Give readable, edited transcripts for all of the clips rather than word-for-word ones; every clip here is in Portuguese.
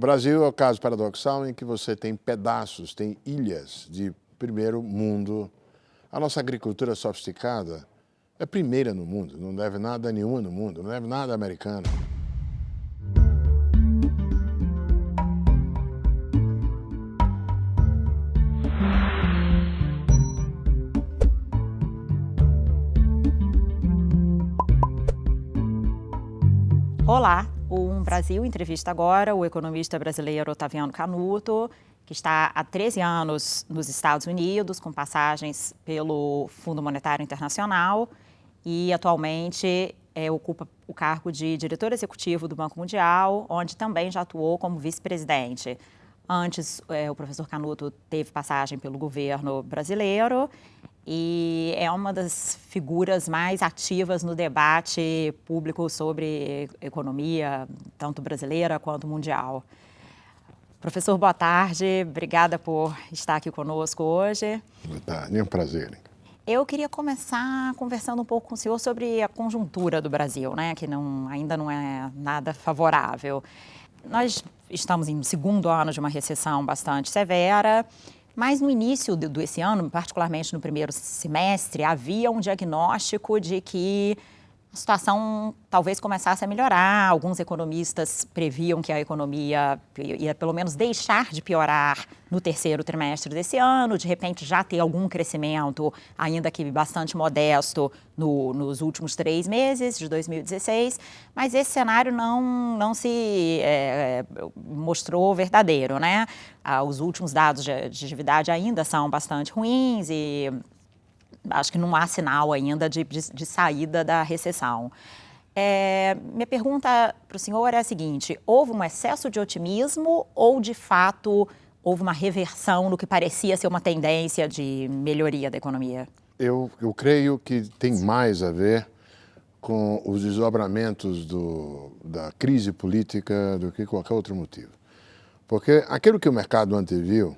Brasil é o caso paradoxal em que você tem pedaços, tem ilhas de primeiro mundo. A nossa agricultura sofisticada é primeira no mundo, não deve nada a nenhuma no mundo, não deve nada a americana. Olá, o Brasil entrevista agora o economista brasileiro Otaviano Canuto, que está há 13 anos nos Estados Unidos, com passagens pelo Fundo Monetário Internacional e atualmente ocupa o cargo de diretor executivo do Banco Mundial, onde também já atuou como vice-presidente. Antes, o professor Canuto teve passagem pelo governo brasileiro e é uma das figuras mais ativas no debate público sobre economia, tanto brasileira quanto mundial. Professor, boa tarde. Obrigada por estar aqui conosco hoje. Boa tarde, é um prazer. Eu queria começar conversando um pouco com o senhor sobre a conjuntura do Brasil, né, que ainda não é nada favorável. Nós estamos em segundo ano de uma recessão bastante severa, mas no início desse ano, particularmente no primeiro semestre, havia um diagnóstico de que a situação talvez começasse a melhorar. Alguns economistas previam que a economia ia pelo menos deixar de piorar no terceiro trimestre desse ano, de repente já ter algum crescimento, ainda que bastante modesto, nos últimos 3 meses de 2016, mas esse cenário não se mostrou verdadeiro, né? Os últimos dados de atividade ainda são bastante ruins e acho que não há sinal ainda de saída da recessão. Minha pergunta para o senhor é a seguinte: houve um excesso de otimismo ou, de fato, houve uma reversão no que parecia ser uma tendência de melhoria da economia? Eu creio que tem mais a ver com os desdobramentos da crise política do que qualquer outro motivo. Porque aquilo que o mercado anteviu,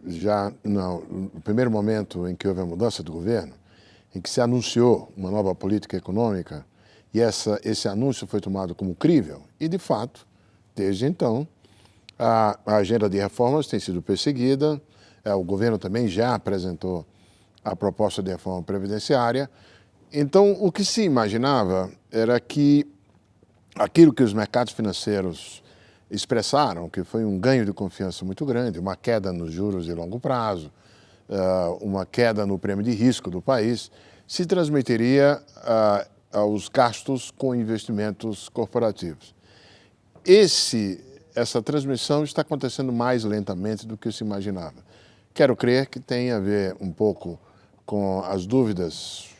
já no primeiro momento em que houve a mudança do governo, em que se anunciou uma nova política econômica, e esse anúncio foi tomado como crível, e de fato, desde então, a agenda de reformas tem sido perseguida, o governo também já apresentou a proposta de reforma previdenciária. Então, o que se imaginava era que aquilo que os mercados financeiros expressaram, que foi um ganho de confiança muito grande, uma queda nos juros de longo prazo, uma queda no prêmio de risco do país, se transmitiria aos gastos com investimentos corporativos. Essa transmissão está acontecendo mais lentamente do que se imaginava. Quero crer que tem a ver um pouco com as dúvidas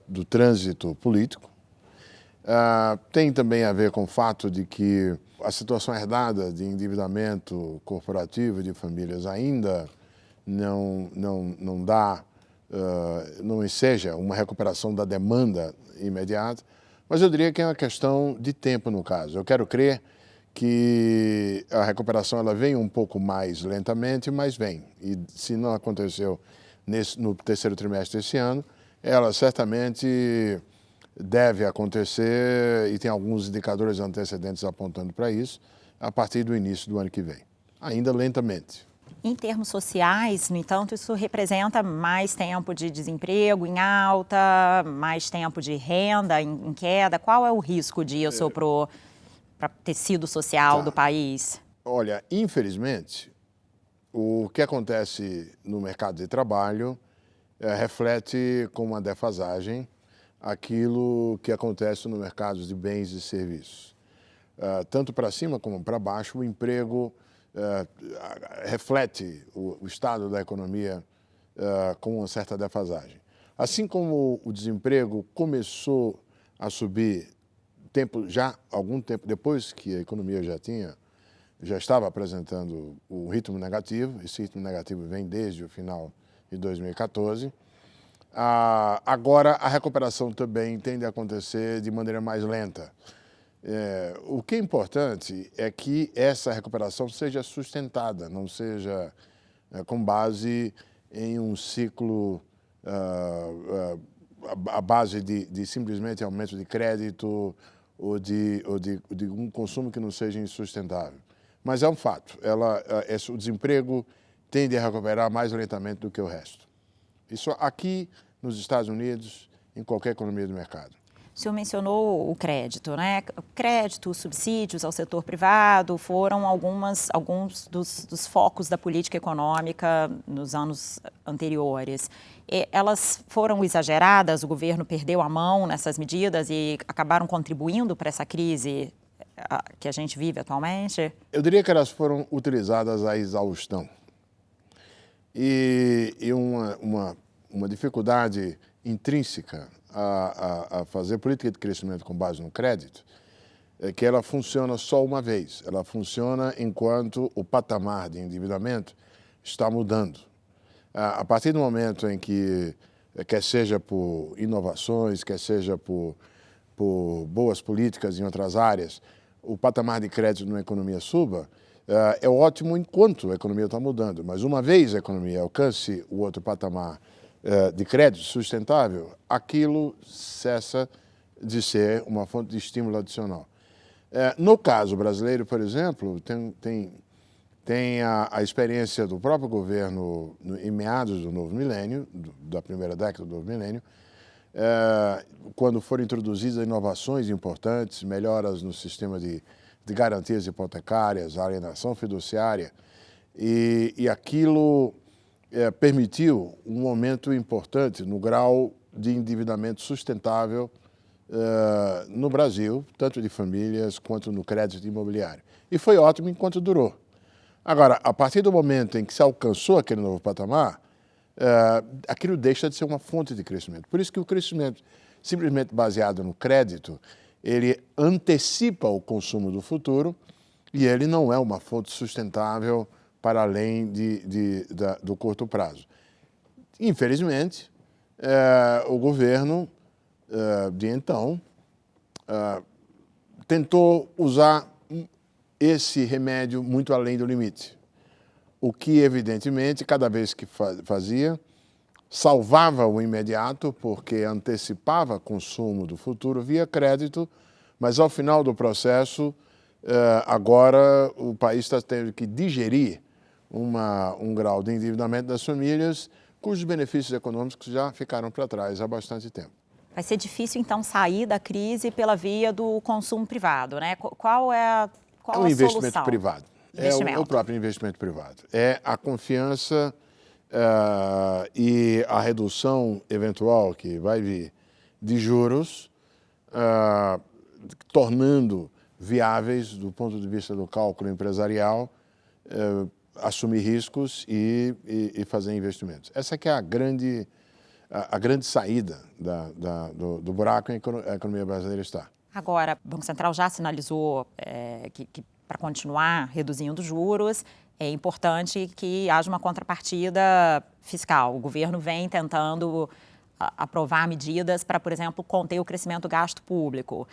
do trânsito político. Tem também a ver com o fato de que a situação herdada de endividamento corporativo e de famílias ainda não dá, não enseja uma recuperação da demanda imediata, mas eu diria que é uma questão de tempo no caso. Eu quero crer que a recuperação ela vem um pouco mais lentamente, mas vem. E se não aconteceu no terceiro trimestre desse ano, ela certamente deve acontecer, e tem alguns indicadores antecedentes apontando para isso, a partir do início do ano que vem, ainda lentamente. Em termos sociais, no entanto, isso representa mais tempo de desemprego em alta, mais tempo de renda em queda. Qual é o risco disso para o tecido social do país? Olha, infelizmente, o que acontece no mercado de trabalho reflete com uma defasagem aquilo que acontece no mercado de bens e serviços. Tanto para cima como para baixo, o emprego reflete o estado da economia com uma certa defasagem. Assim como o desemprego começou a subir algum tempo depois que a economia já estava apresentando um ritmo negativo, esse ritmo negativo vem desde o final de 2014, agora a recuperação também tende a acontecer de maneira mais lenta. O que é importante é que essa recuperação seja sustentada, não seja com base em um ciclo à base de simplesmente aumento de crédito ou de um consumo que não seja insustentável. Mas é um fato, o desemprego tende a recuperar mais lentamente do que o resto. Isso aqui nos Estados Unidos, em qualquer economia do mercado. O senhor mencionou o crédito, né? Crédito, subsídios ao setor privado foram alguns dos focos da política econômica nos anos anteriores. Elas foram exageradas? O governo perdeu a mão nessas medidas e acabaram contribuindo para essa crise que a gente vive atualmente? Eu diria que elas foram utilizadas à exaustão. E uma dificuldade intrínseca a fazer política de crescimento com base no crédito é que ela funciona só uma vez. Ela funciona enquanto o patamar de endividamento está mudando. A partir do momento em que, quer seja por inovações, quer seja por boas políticas em outras áreas, o patamar de crédito numa economia suba, é ótimo enquanto a economia está mudando. Mas uma vez a economia alcance o outro patamar de crédito sustentável, aquilo cessa de ser uma fonte de estímulo adicional. No caso brasileiro, por exemplo, tem a experiência do próprio governo em meados do novo milênio, da primeira década do novo milênio, quando foram introduzidas inovações importantes, melhoras no sistema de garantias hipotecárias, alienação fiduciária, e aquilo permitiu um aumento importante no grau de endividamento sustentável no Brasil, tanto de famílias quanto no crédito imobiliário. E foi ótimo enquanto durou. Agora, a partir do momento em que se alcançou aquele novo patamar, aquilo deixa de ser uma fonte de crescimento. Por isso que o crescimento simplesmente baseado no crédito, ele antecipa o consumo do futuro e ele não é uma fonte sustentável para além do curto prazo. Infelizmente, o governo de então tentou usar esse remédio muito além do limite, o que, evidentemente, cada vez que fazia, salvava o imediato, porque antecipava consumo do futuro via crédito, mas ao final do processo, agora o país está tendo que digerir um grau de endividamento das famílias cujos benefícios econômicos já ficaram para trás há bastante tempo. Vai ser difícil, então, sair da crise pela via do consumo privado, né? Qual é o investimento solução? Privado. Investimento. É o próprio investimento privado. É a confiança e a redução eventual que vai vir de juros, tornando viáveis, do ponto de vista do cálculo empresarial, assumir riscos e fazer investimentos. Essa que é a grande saída do buraco em que a economia brasileira está. Agora, o Banco Central já sinalizou que para continuar reduzindo juros, é importante que haja uma contrapartida fiscal. O governo vem tentando aprovar medidas para, por exemplo, conter o crescimento do gasto público.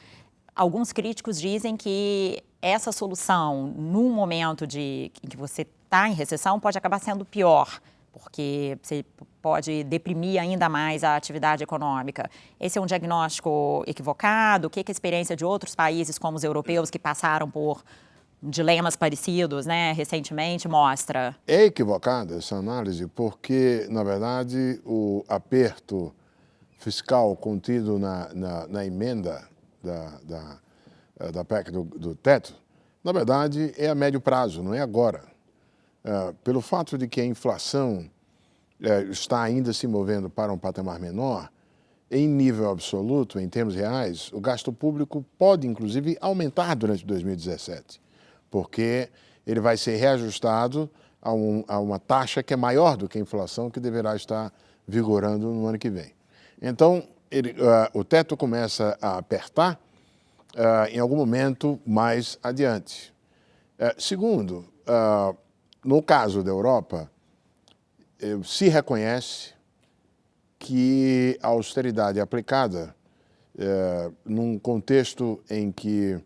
Alguns críticos dizem que essa solução, num momento em que você está em recessão, pode acabar sendo pior, porque você pode deprimir ainda mais a atividade econômica. Esse é um diagnóstico equivocado? O que a experiência de outros países, como os europeus, que passaram por dilemas parecidos, né, recentemente, mostra? É equivocada essa análise porque, na verdade, o aperto fiscal contido na emenda da PEC do teto, na verdade, é a médio prazo, não é agora. Pelo fato de que a inflação está ainda se movendo para um patamar menor, em nível absoluto, em termos reais, o gasto público pode, inclusive, aumentar durante 2017, porque ele vai ser reajustado a uma taxa que é maior do que a inflação, que deverá estar vigorando no ano que vem. Então, o teto começa a apertar em algum momento mais adiante. Segundo, no caso da Europa, se reconhece que a austeridade aplicada num contexto em que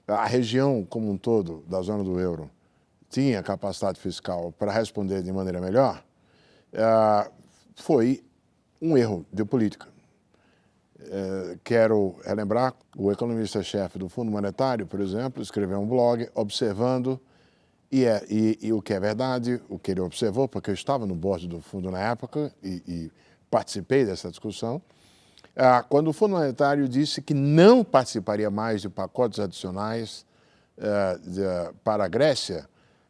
a região como um todo da zona do euro tinha capacidade fiscal para responder de maneira melhor, foi um erro de política. Quero relembrar, o economista-chefe do Fundo Monetário, por exemplo, escreveu um blog observando, e o que é verdade, o que ele observou, porque eu estava no board do fundo na época e participei dessa discussão, quando o Fundo Monetário disse que não participaria mais de pacotes adicionais para a Grécia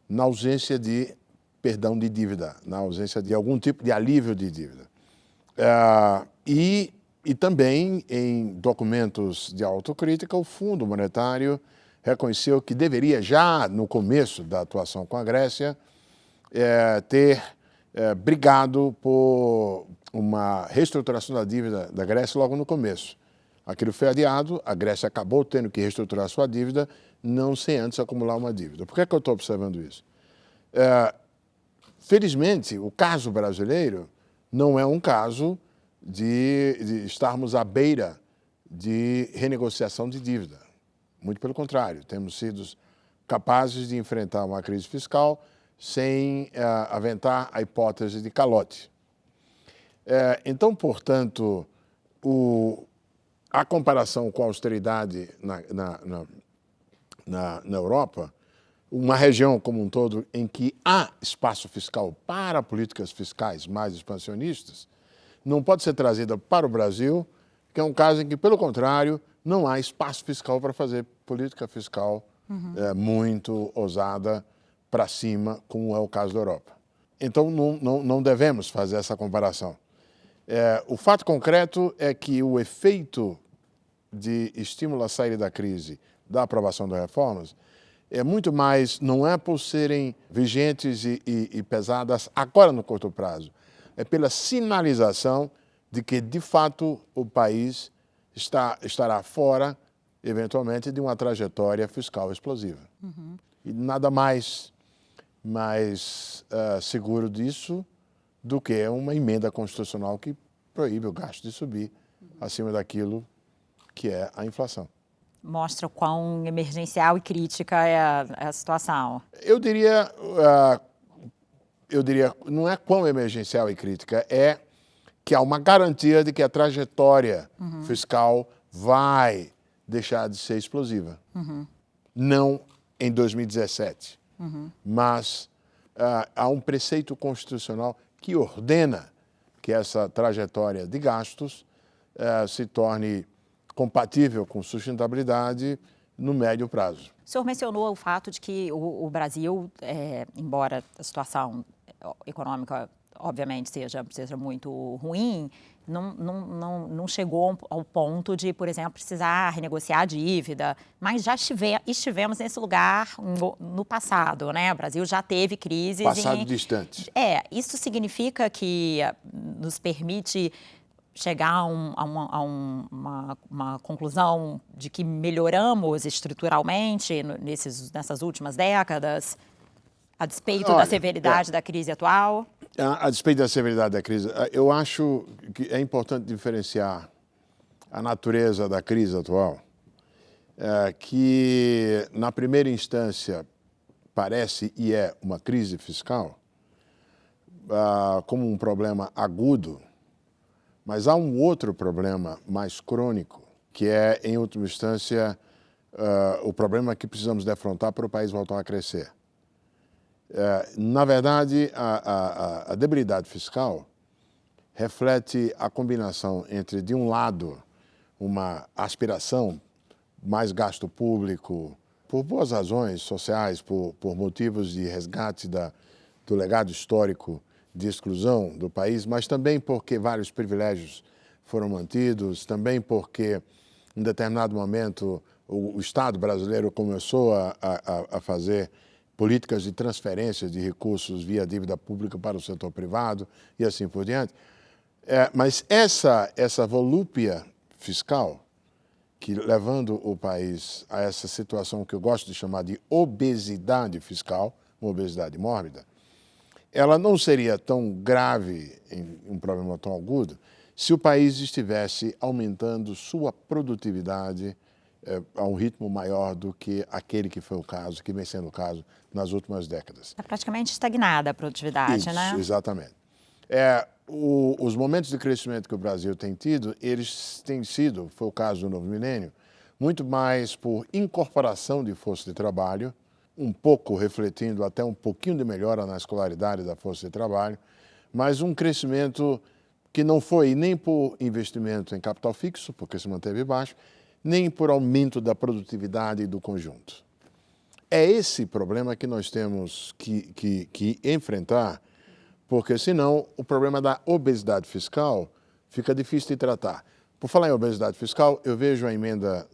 na ausência de perdão de dívida, na ausência de algum tipo de alívio de dívida. E também, em documentos de autocrítica, o Fundo Monetário reconheceu que deveria, já no começo da atuação com a Grécia, ter brigado por uma reestruturação da dívida da Grécia logo no começo. Aquilo foi adiado, a Grécia acabou tendo que reestruturar sua dívida, não sem antes acumular uma dívida. Por que eu estou observando isso? Felizmente, o caso brasileiro não é um caso de estarmos à beira de renegociação de dívida. Muito pelo contrário, temos sido capazes de enfrentar uma crise fiscal sem aventar a hipótese de calote. Então, portanto, a comparação com a austeridade na Europa, uma região como um todo em que há espaço fiscal para políticas fiscais mais expansionistas, não pode ser trazida para o Brasil, que é um caso em que, pelo contrário, não há espaço fiscal para fazer política fiscal muito ousada para cima, como é o caso da Europa. Então, não devemos fazer essa comparação. O fato concreto é que o efeito de estímulo à saída da crise, da aprovação das reformas, é muito mais, não é por serem vigentes e pesadas agora no curto prazo, é pela sinalização de que, de fato, o país estará fora, eventualmente, de uma trajetória fiscal explosiva. E nada mais seguro disso do que uma emenda constitucional que proíbe o gasto de subir acima daquilo que é a inflação. Mostra o quão emergencial e crítica é a situação. Eu diria, não é quão emergencial e crítica, é que há uma garantia de que a trajetória fiscal vai deixar de ser explosiva. Não em 2017, mas há um preceito constitucional que ordena que essa trajetória de gastos se torne compatível com sustentabilidade no médio prazo. O senhor mencionou o fato de que o Brasil, embora a situação econômica, obviamente, seja muito ruim, não chegou ao ponto de, por exemplo, precisar renegociar a dívida, mas já estivemos nesse lugar no passado, né? O Brasil já teve crises. Passado distante. Isso significa que nos permite chegar a uma conclusão de que melhoramos estruturalmente nessas últimas décadas, a despeito da severidade da crise atual? A despeito da severidade da crise, eu acho que é importante diferenciar a natureza da crise atual, que na primeira instância parece e é uma crise fiscal, como um problema agudo, mas há um outro problema mais crônico, que é, em última instância, o problema que precisamos defrontar para o país voltar a crescer. Na verdade, a debilidade fiscal reflete a combinação entre, de um lado, uma aspiração, mais gasto público, por boas razões sociais, por motivos de resgate do legado histórico de exclusão do país, mas também porque vários privilégios foram mantidos, também porque, em determinado momento, o Estado brasileiro começou a fazer políticas de transferência de recursos via dívida pública para o setor privado e assim por diante. Mas essa volúpia fiscal, que levando o país a essa situação que eu gosto de chamar de obesidade fiscal, uma obesidade mórbida, ela não seria tão grave, um problema tão agudo, se o país estivesse aumentando sua produtividade a um ritmo maior do que aquele que foi o caso, que vem sendo o caso nas últimas décadas. Está praticamente estagnada a produtividade, Isso, né? Exatamente. Os momentos de crescimento que o Brasil tem tido, eles têm sido, foi o caso do novo milênio, muito mais por incorporação de força de trabalho, um pouco refletindo até um pouquinho de melhora na escolaridade da força de trabalho, mas um crescimento que não foi nem por investimento em capital fixo, porque se manteve baixo, nem por aumento da produtividade do conjunto. É esse problema que nós temos que enfrentar, porque senão o problema da obesidade fiscal fica difícil de tratar. Por falar em obesidade fiscal, eu vejo a emenda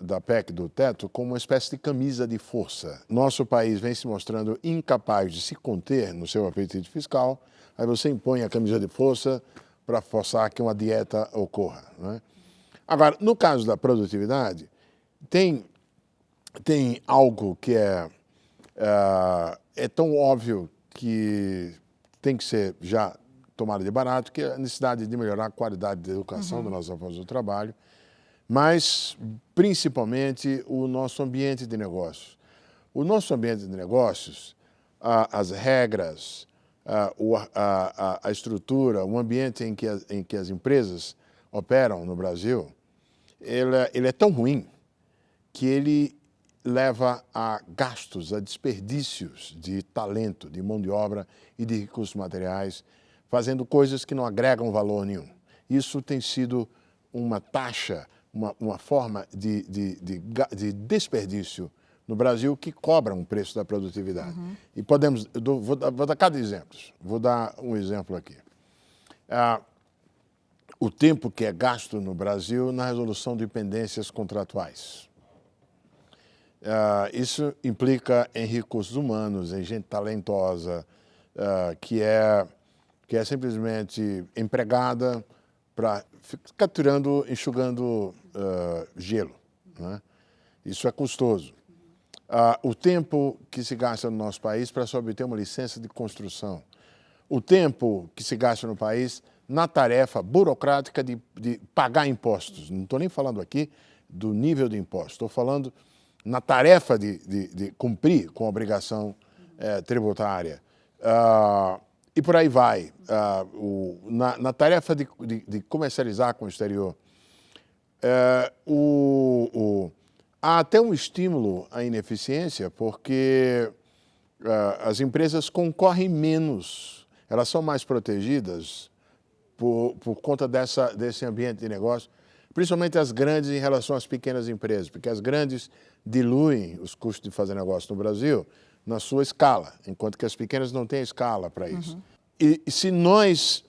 da PEC do teto como uma espécie de camisa de força. Nosso país vem se mostrando incapaz de se conter no seu apetite fiscal, aí você impõe a camisa de força para forçar que uma dieta ocorra, né? Agora, no caso da produtividade, tem algo que é tão óbvio que tem que ser já tomado de barato, que é a necessidade de melhorar a qualidade da educação da nossa força do trabalho, mas principalmente o nosso ambiente de negócios. O nosso ambiente de negócios, as regras, a estrutura, o ambiente em que as empresas operam no Brasil, ele é tão ruim que ele leva a gastos, a desperdícios de talento, de mão de obra e de recursos materiais, fazendo coisas que não agregam valor nenhum. Isso tem sido uma taxa, uma forma de desperdício no Brasil que cobra um preço da produtividade. E vou dar cada exemplo. Vou dar um exemplo aqui. O tempo que é gasto no Brasil na resolução de pendências contratuais. Isso implica em recursos humanos, em gente talentosa, que é simplesmente empregada para capturando, enxugando gelo, né? Isso é custoso. O tempo que se gasta no nosso país para se obter uma licença de construção. O tempo que se gasta no país na tarefa burocrática de pagar impostos. Não estou nem falando aqui do nível de imposto, estou falando na tarefa de cumprir com a obrigação tributária. E por aí vai. Na tarefa de comercializar com o exterior, há até um estímulo à ineficiência, porque as empresas concorrem menos, elas são mais protegidas por conta desse ambiente de negócio, principalmente as grandes em relação às pequenas empresas, porque as grandes diluem os custos de fazer negócio no Brasil na sua escala, enquanto que as pequenas não têm escala para isso. E se nós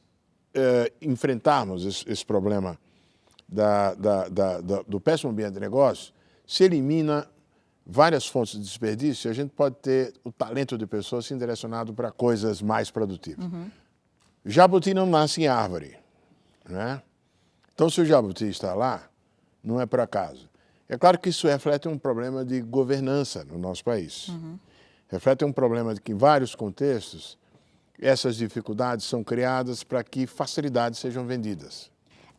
enfrentarmos esse problema do péssimo ambiente de negócio, se elimina várias fontes de desperdício, a gente pode ter o talento de pessoas sendo direcionado para coisas mais produtivas. Jabuti não nasce em árvore, né? Então, se o jabuti está lá, não é por acaso. É claro que isso reflete um problema de governança no nosso país. Reflete um problema de que, em vários contextos, essas dificuldades são criadas para que facilidades sejam vendidas.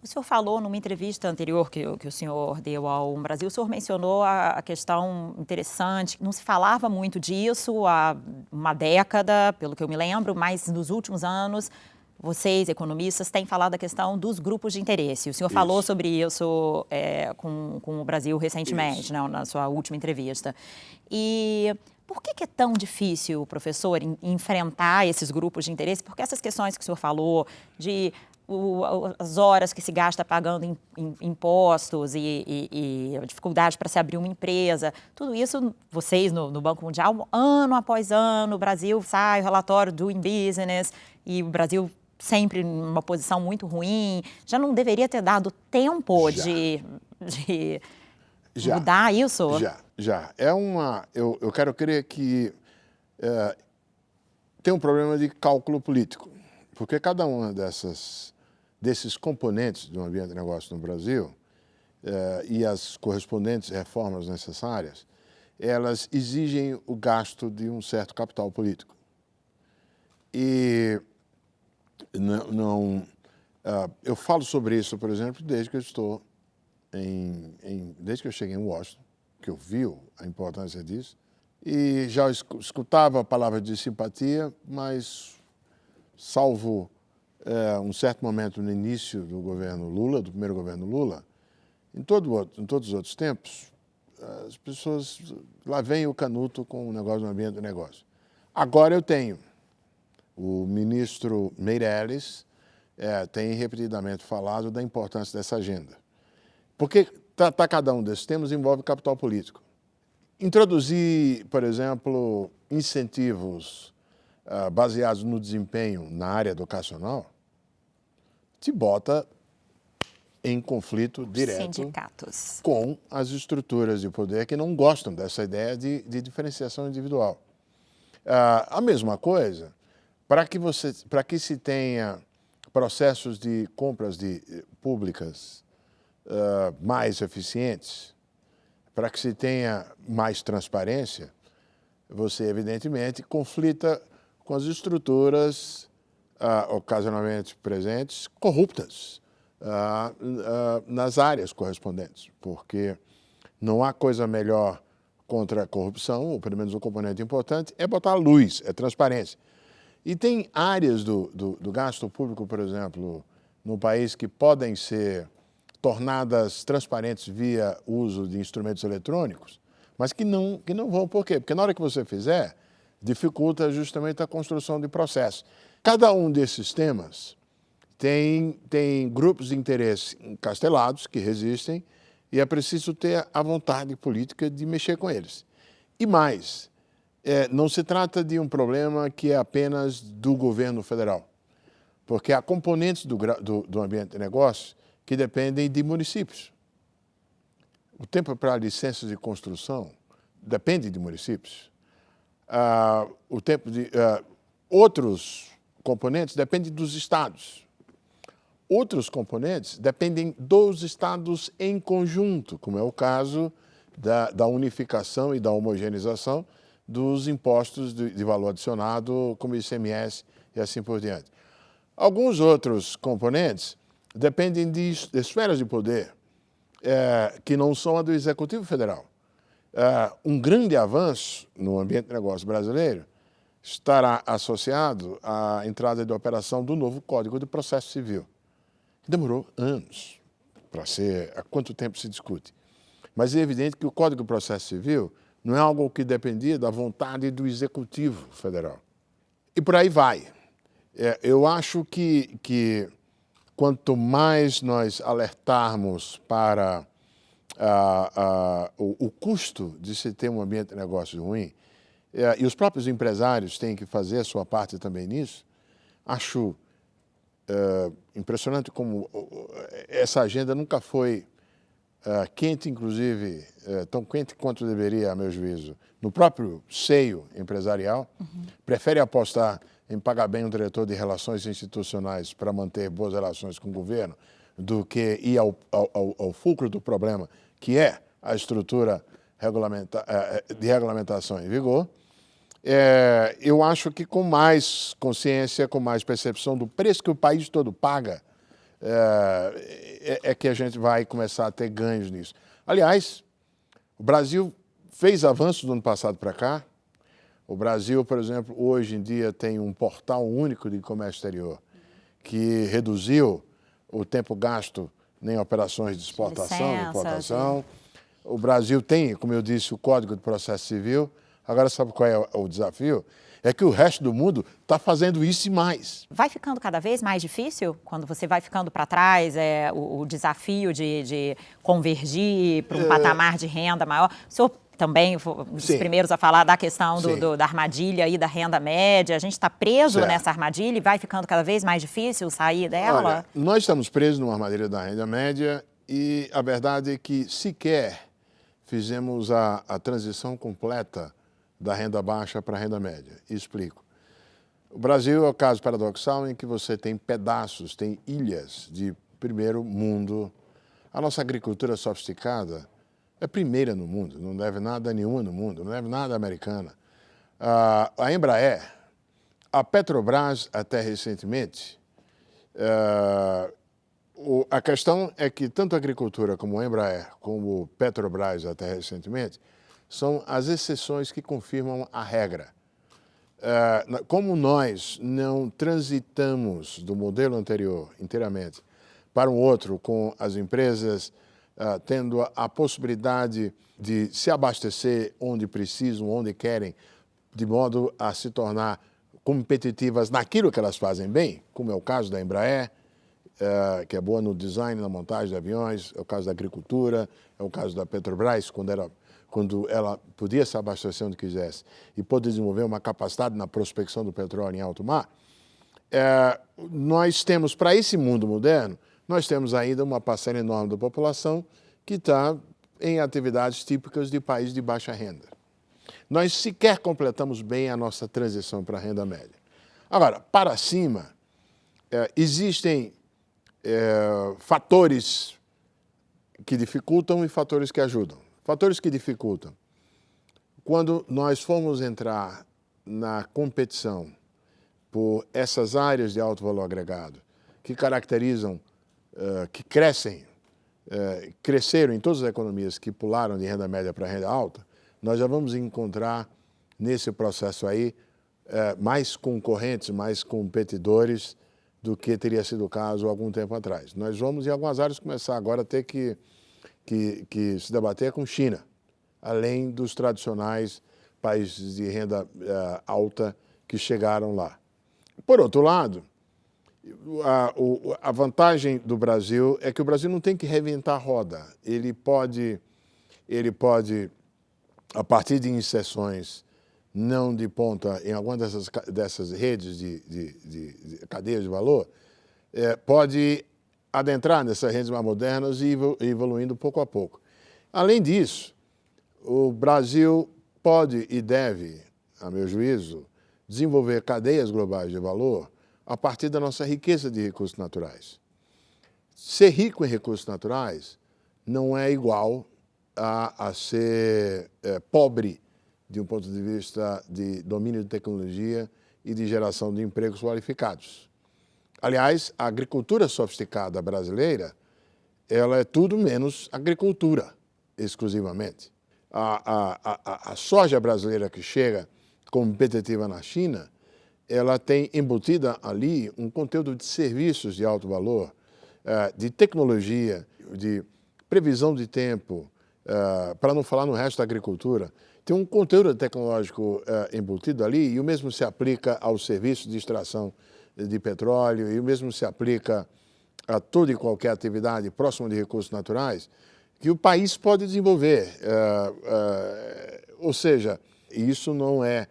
O senhor falou numa entrevista anterior que o senhor deu ao Brasil, o senhor mencionou a questão interessante, não se falava muito disso há uma década, pelo que eu me lembro, mas nos últimos anos, vocês, economistas, têm falado da questão dos grupos de interesse. O senhor falou sobre isso com o Brasil recentemente, né, na sua última entrevista. E por que é tão difícil, professor, enfrentar esses grupos de interesse? Porque essas questões que o senhor falou de as horas que se gasta pagando impostos e a dificuldade para se abrir uma empresa, tudo isso, vocês no Banco Mundial, ano após ano, o Brasil sai o relatório do Doing Business e o Brasil sempre numa posição muito ruim, já não deveria ter dado tempo de mudar isso? Já. Eu quero crer que tem um problema de cálculo político, porque cada uma desses componentes do ambiente de negócio no Brasil e as correspondentes reformas necessárias, elas exigem o gasto de um certo capital político. E eu falo sobre isso, por exemplo, desde que eu estou desde que eu cheguei em Washington, que eu vi a importância disso, e já escutava a palavra de simpatia, mas salvo um certo momento no início do governo Lula, do primeiro governo Lula, em todos os outros tempos, as pessoas, lá vem o Canuto com o negócio do ambiente do negócio. Agora eu tenho. O ministro Meirelles tem repetidamente falado da importância dessa agenda. Porque tratar cada um desses temas envolve capital político. Introduzir, por exemplo, incentivos baseados no desempenho na área educacional te bota em conflito direto sindicatos com as estruturas de poder que não gostam dessa ideia de diferenciação individual. A mesma coisa, para que se tenha processos de compras públicas mais eficientes, para que se tenha mais transparência, você, evidentemente, conflita com as estruturas ocasionalmente presentes, corruptas, nas áreas correspondentes, porque não há coisa melhor contra a corrupção, ou pelo menos um componente importante, é botar luz, é transparência. E tem áreas do gasto público, por exemplo, no país que podem ser tornadas transparentes via uso de instrumentos eletrônicos, mas que não vão. Por quê? Porque na hora que você fizer, dificulta justamente a construção de processos. Cada um desses temas tem grupos de interesse encastelados que resistem e é preciso ter a vontade política de mexer com eles. E mais, não se trata de um problema que é apenas do governo federal, porque há componentes do ambiente de negócio que dependem de municípios. O tempo para licenças de construção depende de municípios. Outros componentes dependem dos estados. Outros componentes dependem dos estados em conjunto, como é o caso da unificação e da homogeneização dos impostos de valor adicionado, como ICMS e assim por diante. Alguns outros componentes dependem de esferas de poder que não são a do Executivo Federal. Um grande avanço no ambiente de negócio brasileiro estará associado à entrada de operação do novo Código de Processo Civil. Demorou anos para ser. Há quanto tempo se discute? Mas é evidente que o Código de Processo Civil não é algo que dependia da vontade do Executivo Federal. E por aí vai. Eu acho que quanto mais nós alertarmos para o custo de se ter um ambiente de negócio ruim, e os próprios empresários têm que fazer a sua parte também nisso, acho impressionante como essa agenda nunca foi quente, inclusive, tão quente quanto deveria, a meu juízo, no próprio seio empresarial. Prefere apostar em pagar bem um diretor de relações institucionais para manter boas relações com o governo do que ir ao fulcro do problema, que é a estrutura de regulamentação em vigor. Eu acho que com mais consciência, com mais percepção do preço que o país todo paga, que a gente vai começar a ter ganhos nisso. Aliás, o Brasil fez avanços do ano passado para cá. O Brasil, por exemplo, hoje em dia tem um portal único de comércio exterior que reduziu o tempo gasto em operações de exportação e importação. O Brasil tem, como eu disse, o Código de Processo Civil. Agora, sabe qual é o desafio? É que o resto do mundo está fazendo isso e mais. Vai ficando cada vez mais difícil quando você vai ficando para trás, o desafio de convergir para um patamar de renda maior? O senhor também foi um dos primeiros a falar da questão da armadilha e da renda média. A gente está preso nessa armadilha e vai ficando cada vez mais difícil sair dela? Olha, nós estamos presos numa armadilha da renda média e a verdade é que sequer fizemos a transição completa da renda baixa para a renda média. E explico. O Brasil é o caso paradoxal em que você tem pedaços, tem ilhas de primeiro mundo. A nossa agricultura sofisticada é primeira no mundo, não deve nada a nenhuma no mundo, não deve nada à americana. A Embraer, a Petrobras até recentemente, a questão é que tanto a agricultura como a Embraer, como Petrobras até recentemente, são as exceções que confirmam a regra. como nós não transitamos do modelo anterior inteiramente para um outro, com as empresas tendo a possibilidade de se abastecer onde precisam, onde querem, de modo a se tornar competitivas naquilo que elas fazem bem, como é o caso da Embraer, que é boa no design, na montagem de aviões, é o caso da agricultura, é o caso da Petrobras, quando ela podia se abastecer onde quisesse e pôde desenvolver uma capacidade na prospecção do petróleo em alto mar. Nós temos, para esse mundo moderno, nós temos ainda uma parcela enorme da população que está em atividades típicas de países de baixa renda. Nós sequer completamos bem a nossa transição para a renda média. Agora, para cima, existem fatores que dificultam e fatores que ajudam. Fatores que dificultam. Quando nós formos entrar na competição por essas áreas de alto valor agregado que caracterizam, que cresceram em todas as economias que pularam de renda média para renda alta, nós já vamos encontrar nesse processo aí mais concorrentes, mais competidores do que teria sido o caso há algum tempo atrás. Nós vamos, em algumas áreas, começar agora a ter que se debater com China, além dos tradicionais países de renda alta que chegaram lá. Por outro lado, a vantagem do Brasil é que o Brasil não tem que reinventar a roda. Ele pode, a partir de inserções não de ponta em alguma dessas redes de cadeias de valor, pode adentrar nessas redes mais modernas e evoluindo pouco a pouco. Além disso, o Brasil pode e deve, a meu juízo, desenvolver cadeias globais de valor a partir da nossa riqueza de recursos naturais. Ser rico em recursos naturais não é igual a ser pobre de um ponto de vista de domínio de tecnologia e de geração de empregos qualificados. Aliás, a agricultura sofisticada brasileira, ela é tudo menos agricultura, exclusivamente. A soja brasileira que chega competitiva na China, ela tem embutida ali um conteúdo de serviços de alto valor, de tecnologia, de previsão de tempo, para não falar no resto da agricultura. Tem um conteúdo tecnológico embutido ali e o mesmo se aplica aos serviços de extração de petróleo e o mesmo se aplica a toda e qualquer atividade próxima de recursos naturais que o país pode desenvolver. Ou seja, isso não é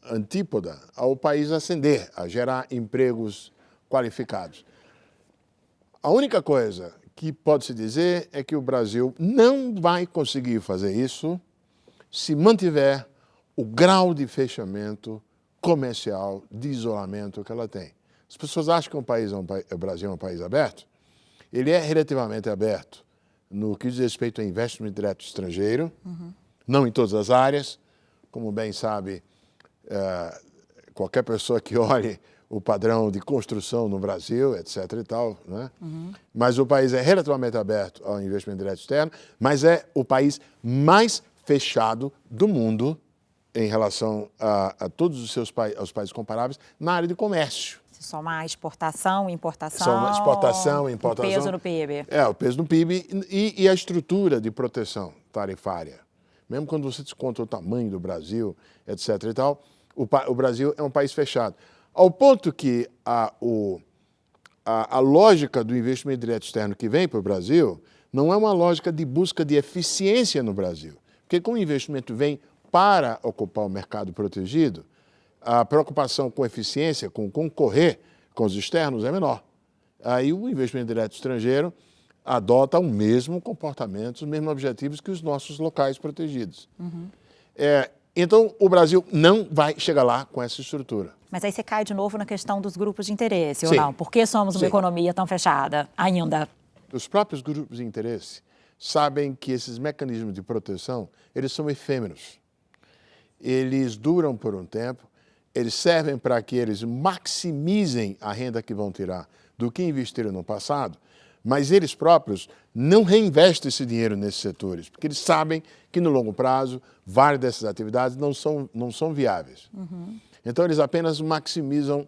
antípoda ao país ascender, a gerar empregos qualificados. A única coisa que pode-se dizer é que o Brasil não vai conseguir fazer isso se mantiver o grau de fechamento comercial, de isolamento que ela tem. As pessoas acham que o Brasil é um país aberto. Ele é relativamente aberto no que diz respeito a investimento direto estrangeiro, não em todas as áreas. Como bem sabe, qualquer pessoa que olhe o padrão de construção no Brasil, etc. e tal, né? Mas o país é relativamente aberto ao investimento direto externo, mas é o país mais fechado do mundo em relação a todos os seus aos países comparáveis na área de comércio. Se somar exportação, importação, Soma exportação, importação. O peso no PIB. O peso no PIB e a estrutura de proteção tarifária. Mesmo quando você desconta o tamanho do Brasil, etc. e tal, o Brasil é um país fechado. Ao ponto que a lógica do investimento direto externo que vem para o Brasil não é uma lógica de busca de eficiência no Brasil. Porque como o investimento vem para ocupar o mercado protegido, a preocupação com eficiência, com concorrer com os externos é menor. Aí o investimento direto estrangeiro adota o mesmo comportamento, os mesmos objetivos que os nossos locais protegidos. Então, o Brasil não vai chegar lá com essa estrutura. Mas aí você cai de novo na questão dos grupos de interesse, Sim. ou não? Por que somos uma Sim. economia tão fechada ainda? Os próprios grupos de interesse sabem que esses mecanismos de proteção, eles são efêmeros. Eles duram por um tempo, eles servem para que eles maximizem a renda que vão tirar do que investiram no passado, mas eles próprios não reinvestem esse dinheiro nesses setores, porque eles sabem que no longo prazo várias dessas atividades não são viáveis. Então eles apenas maximizam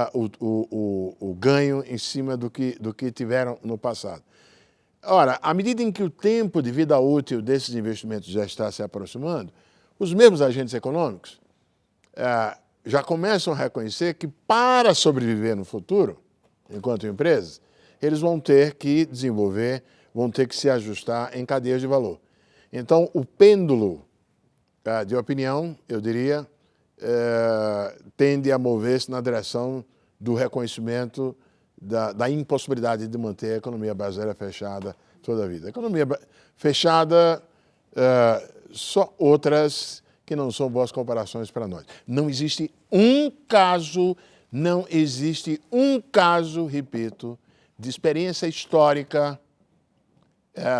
o ganho em cima do que tiveram no passado. Ora, à medida em que o tempo de vida útil desses investimentos já está se aproximando, os mesmos agentes econômicos já começam a reconhecer que para sobreviver no futuro, enquanto empresas, eles vão ter que desenvolver, vão ter que se ajustar em cadeias de valor. Então, o pêndulo de opinião, eu diria, tende a mover-se na direção do reconhecimento da impossibilidade de manter a economia brasileira fechada toda a vida. A economia fechada, só outras que não são boas comparações para nós. Não existe um caso, repito, de experiência histórica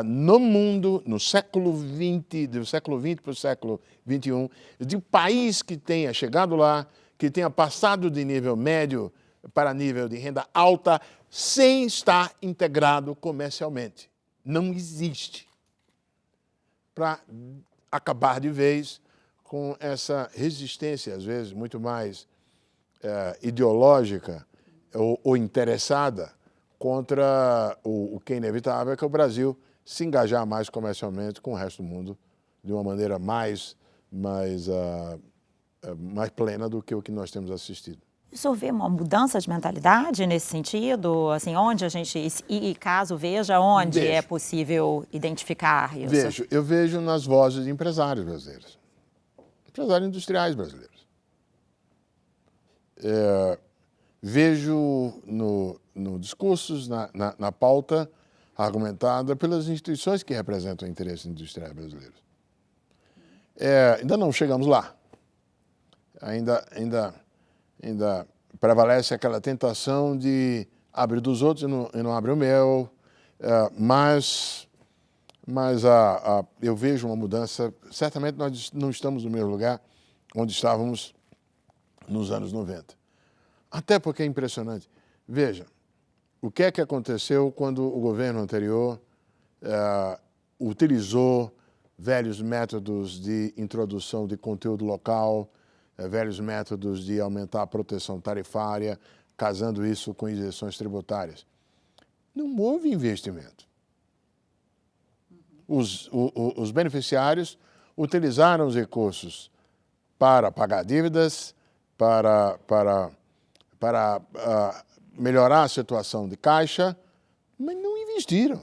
no mundo, no século XX, do século XX para o século XXI, de país que tenha chegado lá, que tenha passado de nível médio para nível de renda alta, sem estar integrado comercialmente. Não existe. Para acabar de vez com essa resistência, às vezes, muito mais ideológica ou interessada contra o que é inevitável, é que o Brasil se engajar mais comercialmente com o resto do mundo de uma maneira mais plena do que o que nós temos assistido. O senhor vê uma mudança de mentalidade nesse sentido? Assim, onde a gente, e caso veja, onde é possível identificar isso? Eu vejo nas vozes de empresários brasileiros, empresários industriais brasileiros. Vejo no discursos, na pauta argumentada pelas instituições que representam interesses industriais brasileiros. Ainda não chegamos lá. Ainda prevalece aquela tentação de abrir dos outros e não abrir o meu, mas eu vejo uma mudança. Certamente nós não estamos no mesmo lugar onde estávamos nos anos 90. Até porque é impressionante. Veja, o que é que aconteceu quando o governo anterior utilizou velhos métodos de introdução de conteúdo local, velhos métodos de aumentar a proteção tarifária, casando isso com isenções tributárias. Não houve investimento. Os beneficiários utilizaram os recursos para pagar dívidas, para melhorar a situação de caixa, mas não investiram.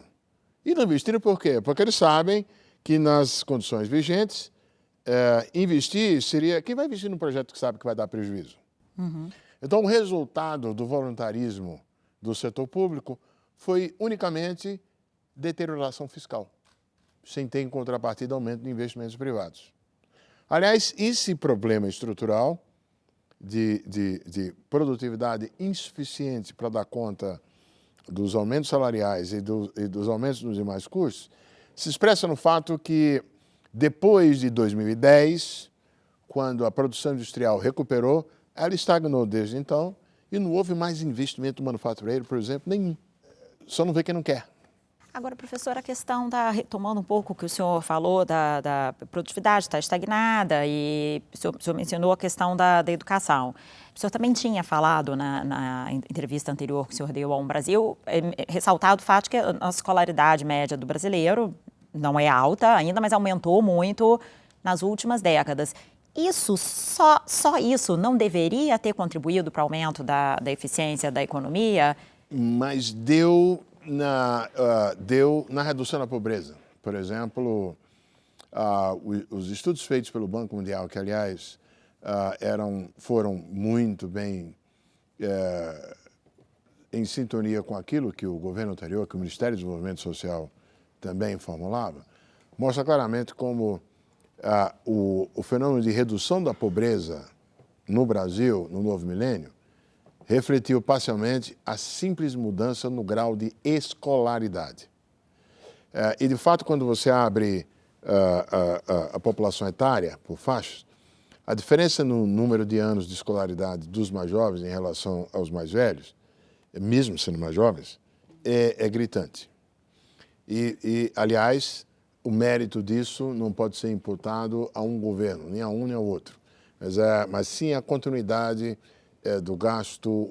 E não investiram por quê? Porque eles sabem que nas condições vigentes, investir seria... Quem vai investir num projeto que sabe que vai dar prejuízo? Então, o resultado do voluntarismo do setor público foi unicamente deterioração fiscal, sem ter em contrapartida aumento de investimentos privados. Aliás, esse problema estrutural de produtividade insuficiente para dar conta dos aumentos salariais e dos aumentos dos demais custos se expressa no fato que, depois de 2010, quando a produção industrial recuperou, ela estagnou desde então e não houve mais investimento manufatureiro, por exemplo, nenhum. Só não vê quem não quer. Agora, professor, a questão retomando um pouco o que o senhor falou, da produtividade está estagnada e o senhor mencionou a questão da educação. O senhor também tinha falado na entrevista anterior que o senhor deu ao Brasil, ressaltado o fato que a escolaridade média do brasileiro não é alta ainda, mas aumentou muito nas últimas décadas. Isso, só isso não deveria ter contribuído para o aumento da eficiência da economia? Mas deu na redução da pobreza. Por exemplo, os estudos feitos pelo Banco Mundial, que, aliás, foram muito bem em sintonia com aquilo que o governo anterior, que o Ministério do Desenvolvimento Social também formulava, mostra claramente como o fenômeno de redução da pobreza no Brasil, no novo milênio, refletiu parcialmente a simples mudança no grau de escolaridade. E, de fato, quando você abre a população etária por faixas, a diferença no número de anos de escolaridade dos mais jovens em relação aos mais velhos, mesmo sendo mais jovens, é gritante. Aliás, o mérito disso não pode ser imputado a um governo, nem a um nem ao outro, mas sim a continuidade do gasto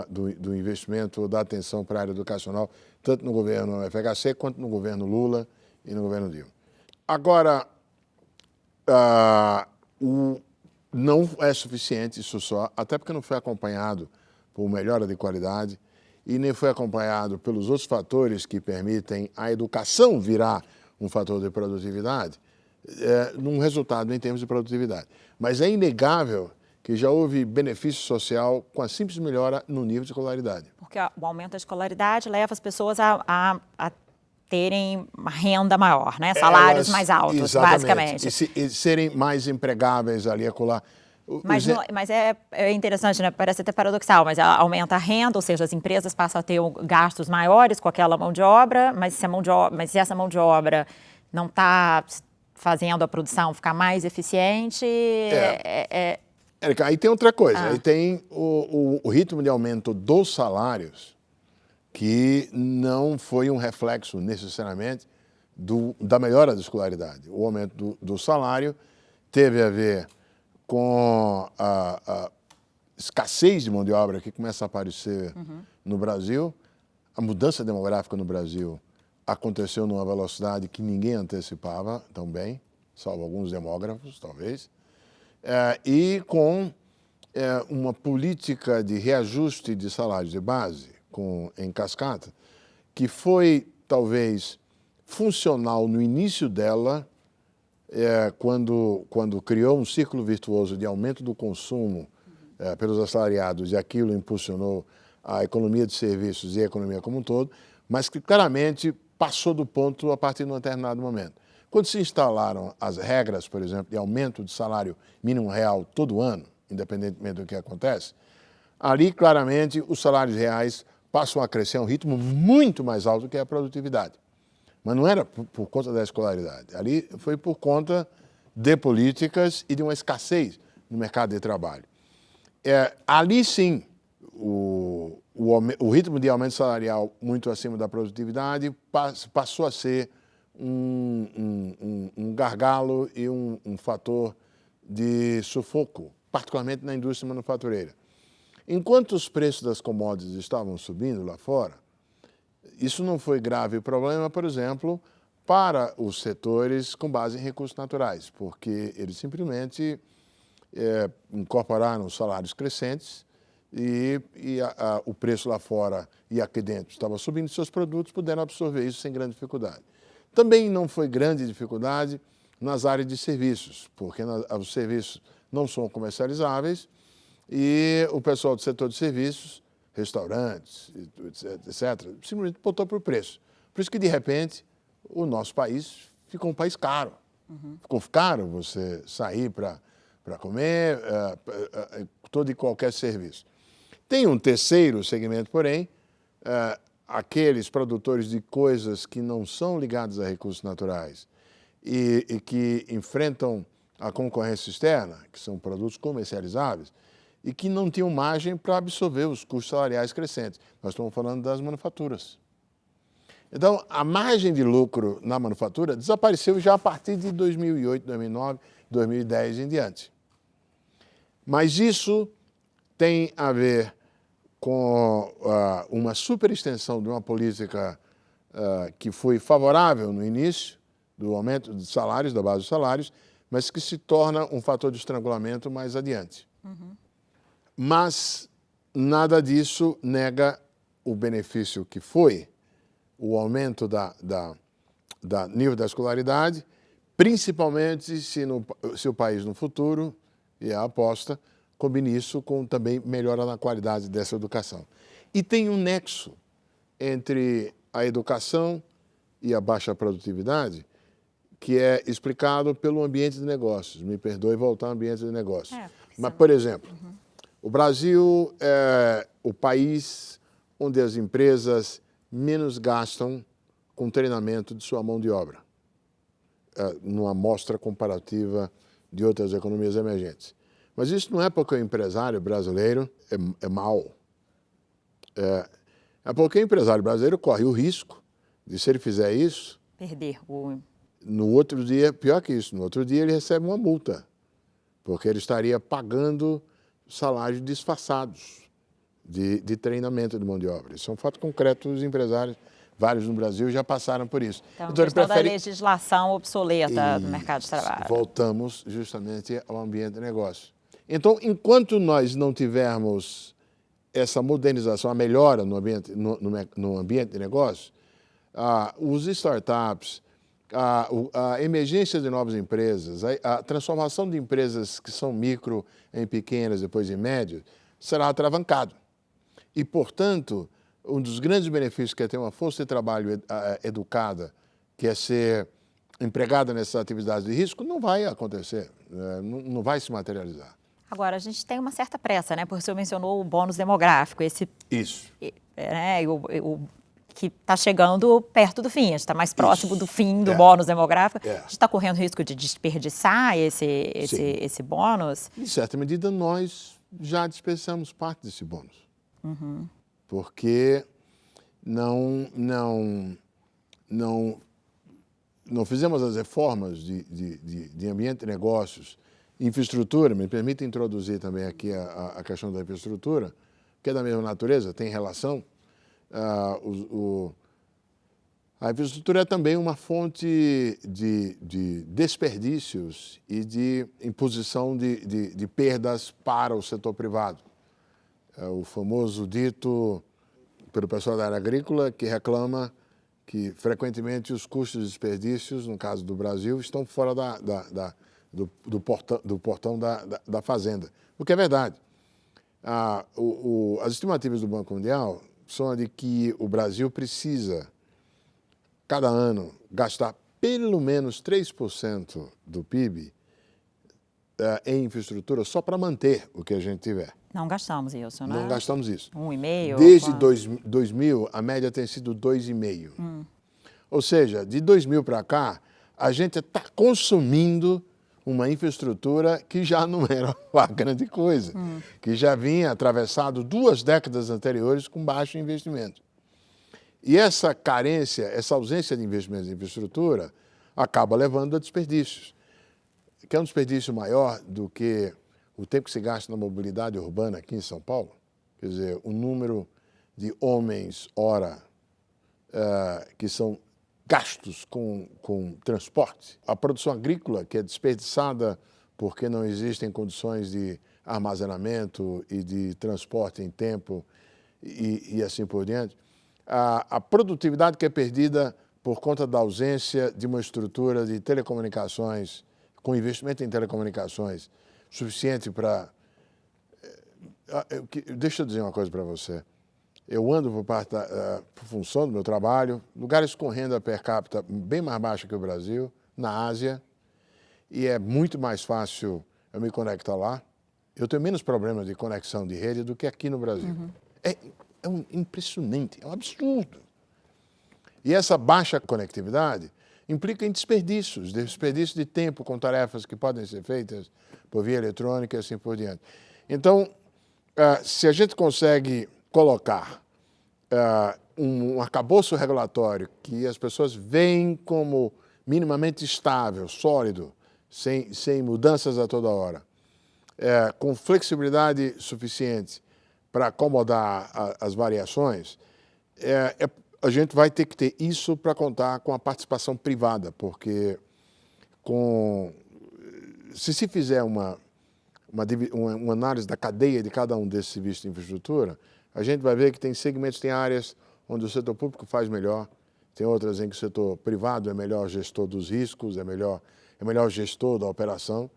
do investimento, da atenção para a área educacional, tanto no governo FHC quanto no governo Lula e no governo Dilma. Agora, não é suficiente isso só, até porque não foi acompanhado por melhora de qualidade e nem foi acompanhado pelos outros fatores que permitem a educação virar um fator de produtividade, num resultado em termos de produtividade. Mas é inegável que já houve benefício social com a simples melhora no nível de escolaridade. Porque o aumento da escolaridade leva as pessoas a terem uma renda maior, né? Salários mais altos, exatamente, basicamente. E serem mais empregáveis ali, acolá. Mas é interessante, né? Parece até paradoxal, mas aumenta a renda, ou seja, as empresas passam a ter gastos maiores com aquela mão de obra, mas se essa mão de obra não está fazendo a produção ficar mais eficiente... Érica, aí tem outra coisa, aí tem o ritmo de aumento dos salários, que não foi um reflexo necessariamente da melhora da escolaridade. O aumento do salário teve a ver com a escassez de mão de obra que começa a aparecer no Brasil. A mudança demográfica no Brasil aconteceu numa velocidade que ninguém antecipava também, salvo alguns demógrafos, talvez, e com uma política de reajuste de salários de base em cascata, que foi talvez funcional no início dela, quando criou um círculo virtuoso de aumento do consumo pelos assalariados, e aquilo impulsionou a economia de serviços e a economia como um todo, mas que claramente passou do ponto a partir de um determinado momento. Quando se instalaram as regras, por exemplo, de aumento de salário mínimo real todo ano, independentemente do que acontece, ali claramente os salários reais passam a crescer a um ritmo muito mais alto do que a produtividade. Mas não era por conta da escolaridade. Ali foi por conta de políticas e de uma escassez no mercado de trabalho. Ali sim, o ritmo de aumento salarial muito acima da produtividade passou a ser um gargalo e um fator de sufoco, particularmente na indústria manufatureira. Enquanto os preços das commodities estavam subindo lá fora, isso não foi grave problema, por exemplo, para os setores com base em recursos naturais, porque eles simplesmente incorporaram salários crescentes e o preço lá fora e aqui dentro estava subindo, seus produtos puderam absorver isso sem grande dificuldade. Também não foi grande dificuldade nas áreas de serviços, porque os serviços não são comercializáveis e o pessoal do setor de serviços, restaurantes, etc., simplesmente botou para o preço. Por isso que, de repente, o nosso país ficou um país caro. Ficou caro você sair para comer, todo e qualquer serviço. Tem um terceiro segmento, porém, aqueles produtores de coisas que não são ligadas a recursos naturais e que enfrentam a concorrência externa, que são produtos comercializáveis, e que não tinham margem para absorver os custos salariais crescentes. Nós estamos falando das manufaturas. Então, a margem de lucro na manufatura desapareceu já a partir de 2008, 2009, 2010 em diante. Mas isso tem a ver com uma superextensão de uma política que foi favorável no início, do aumento de salários, da base dos salários, mas que se torna um fator de estrangulamento mais adiante. Mas nada disso nega o benefício que foi o aumento da nível da escolaridade, principalmente se o país no futuro, e a aposta, combine isso com também melhora na qualidade dessa educação. E tem um nexo entre a educação e a baixa produtividade, que é explicado pelo ambiente de negócios. Me perdoe voltar ao ambiente de negócios. Mas, por exemplo, o Brasil é o país onde as empresas menos gastam com treinamento de sua mão de obra, numa amostra comparativa de outras economias emergentes. Mas isso não é porque o empresário brasileiro é mau. É porque o empresário brasileiro corre o risco de, se ele fizer isso, Perder o... no outro dia, pior que isso, no outro dia ele recebe uma multa, porque ele estaria pagando salários disfarçados de treinamento de mão de obra. Isso é um fato concreto, os empresários, vários no Brasil, já passaram por isso. Então, Então ele questão prefere... da legislação obsoleta do mercado de trabalho. Voltamos justamente ao ambiente de negócio. Então, enquanto nós não tivermos essa modernização, a melhora no ambiente de negócio, os startups, a emergência de novas empresas, a transformação de empresas que são micro em pequenas, depois em médias, será atravancado. E, portanto, um dos grandes benefícios que é ter uma força de trabalho educada, que é ser empregada nessas atividades de risco, não vai acontecer, não vai se materializar. Agora, a gente tem uma certa pressa, né? Porque o senhor mencionou o bônus demográfico, Isso. Né, que está chegando perto do fim, a gente está mais próximo do fim do bônus demográfico. A gente está correndo risco de desperdiçar esse bônus? Em certa medida, nós já dispersamos parte desse bônus. Porque não fizemos as reformas de ambiente de negócios, infraestrutura. Me permite introduzir também aqui a questão da infraestrutura, que é da mesma natureza, tem relação. A infraestrutura é também uma fonte de desperdícios e de imposição de perdas para o setor privado. O famoso dito pelo pessoal da área agrícola, que reclama que frequentemente os custos de desperdícios, no caso do Brasil, estão fora do portão da fazenda. O que é verdade. As estimativas do Banco Mundial são de que o Brasil precisa, cada ano, gastar pelo menos 3% do PIB em infraestrutura só para manter o que a gente tiver. Não gastamos isso, né? Não gastamos isso. 1,5%? Desde 2000, a média tem sido 2,5%. Ou seja, de 2000 para cá, a gente está consumindo uma infraestrutura que já não era uma grande coisa, que já vinha atravessado 2 décadas anteriores com baixo investimento. E essa carência, essa ausência de investimentos em infraestrutura, acaba levando a desperdícios. Que é um desperdício maior do que o tempo que se gasta na mobilidade urbana aqui em São Paulo. Quer dizer, o número de homens-hora que são gastos com transporte. A produção agrícola, que é desperdiçada porque não existem condições de armazenamento e de transporte em tempo e assim por diante. A produtividade que é perdida por conta da ausência de uma estrutura de telecomunicações, com investimento em telecomunicações suficiente para... Deixa eu dizer uma coisa para você. Eu ando por função do meu trabalho, lugares com renda per capita bem mais baixa que o Brasil, na Ásia, e é muito mais fácil eu me conectar lá. Eu tenho menos problemas de conexão de rede do que aqui no Brasil. É impressionante, é um absurdo. E essa baixa conectividade implica em desperdícios de tempo com tarefas que podem ser feitas por via eletrônica e assim por diante. Então, se a gente consegue colocar um arcabouço regulatório que as pessoas veem como minimamente estável, sólido, sem mudanças a toda hora, com flexibilidade suficiente para acomodar as variações, a gente vai ter que ter isso para contar com a participação privada, porque se fizer uma análise da cadeia de cada um desses serviços de infraestrutura, a gente vai ver que tem segmentos, tem áreas onde o setor público faz melhor, tem outras em que o setor privado é melhor gestor dos riscos, é melhor gestor da operação,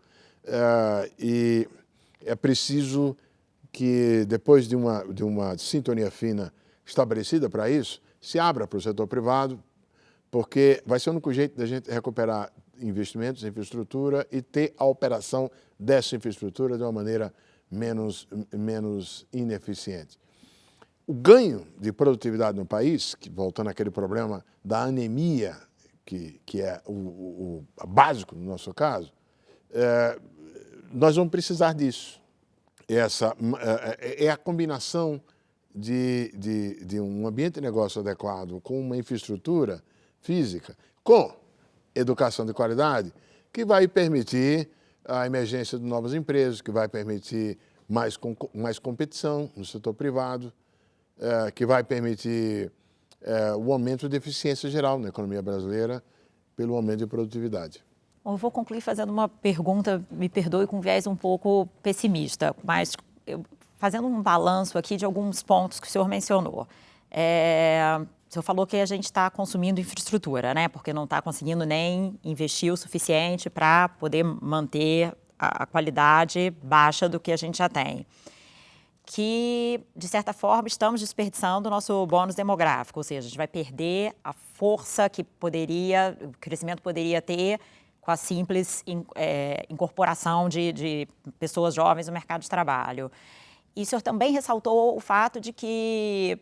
e é preciso que, depois de uma sintonia fina estabelecida para isso, se abra para o setor privado, porque vai ser o único jeito da gente recuperar investimentos em infraestrutura e ter a operação dessa infraestrutura de uma maneira menos ineficiente. O ganho de produtividade no país, voltando àquele problema da anemia, que é o básico no nosso caso, nós vamos precisar disso. Essa é a combinação de um ambiente de negócio adequado, com uma infraestrutura física, com educação de qualidade, que vai permitir a emergência de novas empresas, que vai permitir mais competição no setor privado, que vai permitir o aumento de eficiência geral na economia brasileira pelo aumento de produtividade. Eu vou concluir fazendo uma pergunta, me perdoe, com viés um pouco pessimista, mas fazendo um balanço aqui de alguns pontos que o senhor mencionou. O senhor falou que a gente está consumindo infraestrutura, né? Porque não está conseguindo nem investir o suficiente para poder manter a qualidade baixa do que a gente já tem. Que, de certa forma, estamos desperdiçando o nosso bônus demográfico, ou seja, a gente vai perder a força que o crescimento poderia ter com a simples incorporação de pessoas jovens no mercado de trabalho. E o senhor também ressaltou o fato de que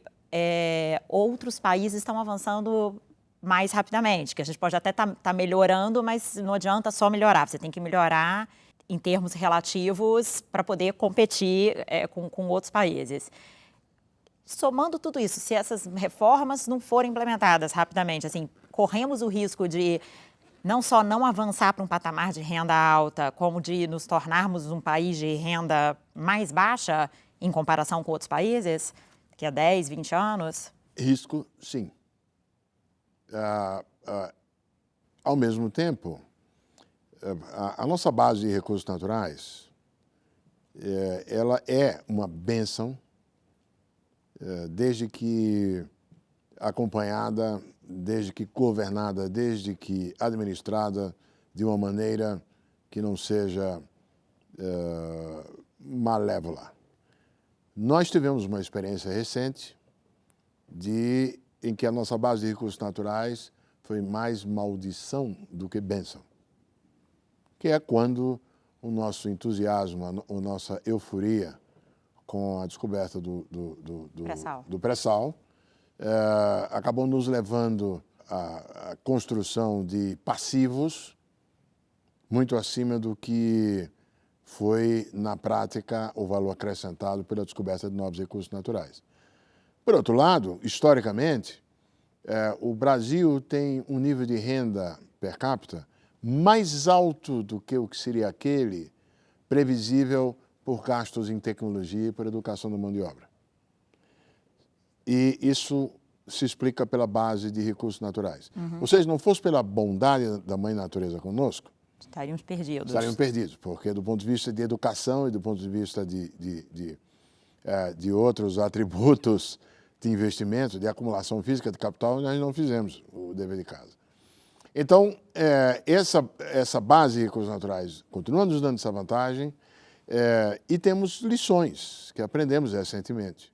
outros países estão avançando mais rapidamente, que a gente pode até estar melhorando, mas não adianta só melhorar, você tem que melhorar em termos relativos para poder competir com outros países. Somando tudo isso, se essas reformas não forem implementadas rapidamente, assim, corremos o risco de não só não avançar para um patamar de renda alta, como de nos tornarmos um país de renda mais baixa em comparação com outros países, daqui a 10, 20 anos? Risco, sim. Ao mesmo tempo, a nossa base de recursos naturais, ela é uma bênção, desde que acompanhada, desde que governada, desde que administrada de uma maneira que não seja malévola. Nós tivemos uma experiência recente em que a nossa base de recursos naturais foi mais maldição do que bênção, que é quando o nosso entusiasmo, a nossa euforia com a descoberta do pré-sal acabou nos levando à construção de passivos muito acima do que foi, na prática, o valor acrescentado pela descoberta de novos recursos naturais. Por outro lado, historicamente, o Brasil tem um nível de renda per capita mais alto do que o que seria aquele previsível por gastos em tecnologia e por educação da mão de obra. E isso se explica pela base de recursos naturais. Ou seja, não fosse pela bondade da mãe natureza conosco, estaríamos perdidos. Estaríamos perdidos, porque do ponto de vista de educação e do ponto de vista de outros atributos de investimento, de acumulação física de capital, nós não fizemos o dever de casa. Então, essa base de recursos naturais continua nos dando essa vantagem e temos lições que aprendemos recentemente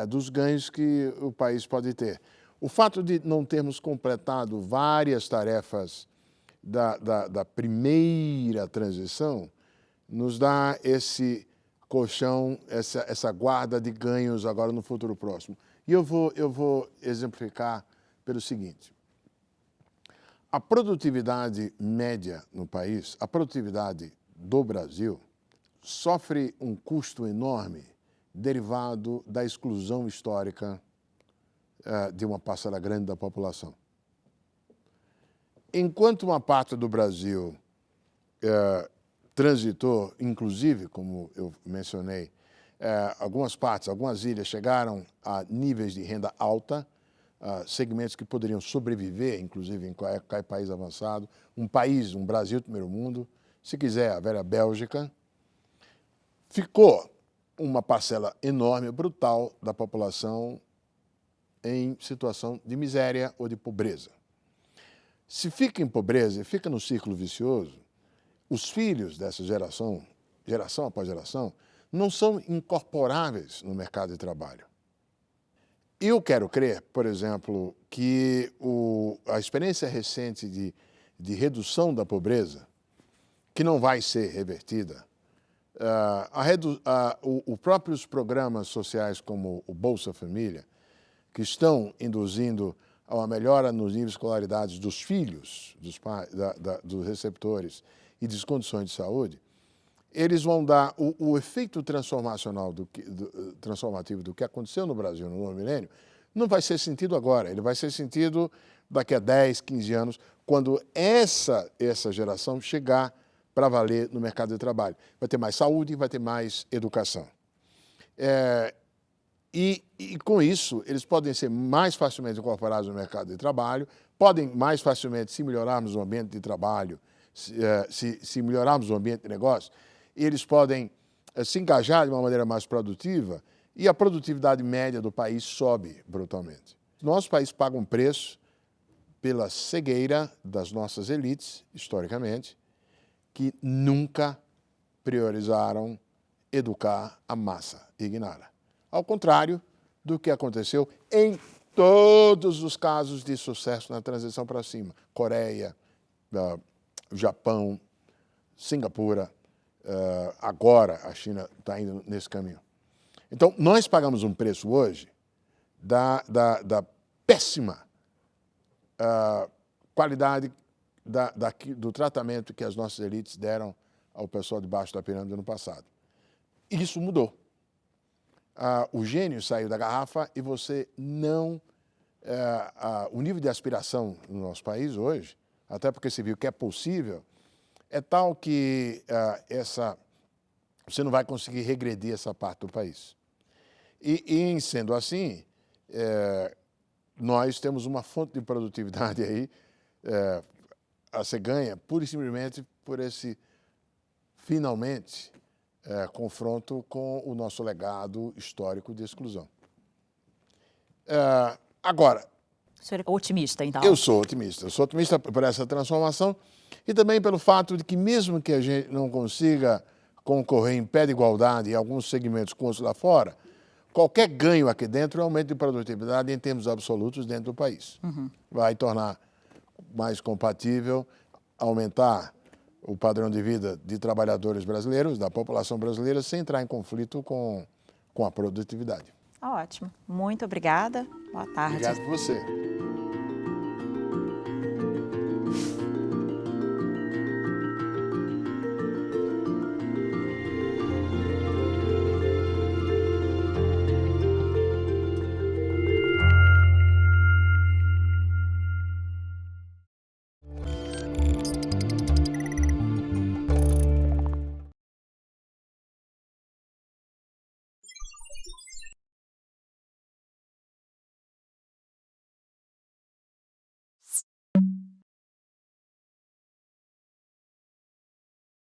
dos ganhos que o país pode ter. O fato de não termos completado várias tarefas da primeira transição nos dá esse colchão, essa guarda de ganhos agora no futuro próximo. E eu vou exemplificar pelo seguinte. A produtividade média no país, a produtividade do Brasil, sofre um custo enorme derivado da exclusão histórica de uma parcela grande da população. Enquanto uma parte do Brasil transitou, inclusive, como eu mencionei, algumas partes, algumas ilhas chegaram a níveis de renda alta, segmentos que poderiam sobreviver, inclusive em qualquer país avançado, um Brasil primeiro mundo, se quiser, a velha Bélgica. Ficou uma parcela enorme, brutal, da população em situação de miséria ou de pobreza. Se fica em pobreza e fica no círculo vicioso, os filhos dessa geração após geração, não são incorporáveis no mercado de trabalho. Eu quero crer, por exemplo, que a experiência recente de redução da pobreza, que não vai ser revertida, os próprios programas sociais como o Bolsa Família, que estão induzindo a uma melhora nos níveis de escolaridade dos filhos, dos receptores e das condições de saúde, eles vão dar o efeito transformativo do que aconteceu no Brasil no novo milênio, não vai ser sentido agora, ele vai ser sentido daqui a 10, 15 anos, quando essa geração chegar para valer no mercado de trabalho. Vai ter mais saúde, vai ter mais educação. E com isso, eles podem ser mais facilmente incorporados no mercado de trabalho, podem mais facilmente, se melhorarmos o ambiente de trabalho, se melhorarmos o ambiente de negócio, eles podem se engajar de uma maneira mais produtiva e a produtividade média do país sobe brutalmente. Nosso país paga um preço pela cegueira das nossas elites, historicamente, que nunca priorizaram educar a massa ignara. Ao contrário do que aconteceu em todos os casos de sucesso na transição para cima. Coreia, Japão, Singapura, agora a China está indo nesse caminho. Então, nós pagamos um preço hoje da péssima qualidade do tratamento que as nossas elites deram ao pessoal debaixo da pirâmide no passado. Isso mudou. O gênio saiu da garrafa e você não... o nível de aspiração no nosso país hoje, até porque se viu que é possível, é tal que você não vai conseguir regredir essa parte do país. E em sendo assim, nós temos uma fonte de produtividade aí a ser ganha pura e simplesmente por esse, finalmente, confronto com o nosso legado histórico de exclusão. Agora... O senhor é otimista, então? Eu sou otimista. Eu sou otimista por essa transformação e também pelo fato de que, mesmo que a gente não consiga concorrer em pé de igualdade em alguns segmentos com os lá fora, qualquer ganho aqui dentro é aumento de produtividade em termos absolutos dentro do país. Vai tornar mais compatível, aumentar o padrão de vida de trabalhadores brasileiros, da população brasileira, sem entrar em conflito com a produtividade. Ótimo. Muito obrigada. Boa tarde. Obrigado por você.